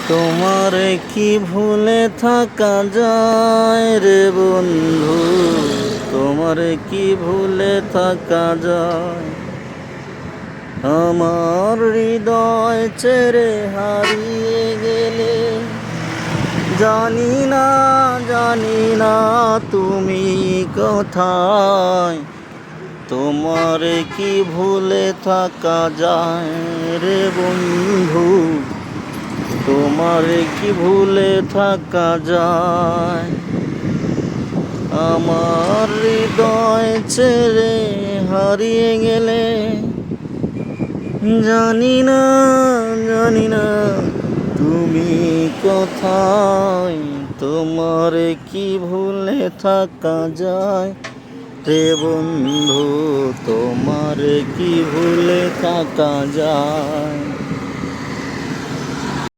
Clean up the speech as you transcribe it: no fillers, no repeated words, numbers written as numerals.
তোমারে কি ভুলে থাকা যায় রে বন্ধু, তোমারে কি ভুলে থাকা যায়। আমার হৃদয় ছেড়ে হারিয়ে গেলে জানি না তুমি কোথায়। তোমারে কি ভুলে থাকা যায় রে বন্ধু, তোমারে কি ভুলে থাকা যায়। আমার হৃদয় ছেড়ে হারিয়ে গেলে জানি না তুমি কোথায়। তোমারে কি ভুলে থাকা যায় রে বন্ধু, তোমারে কি ভুলে থাকা যায়।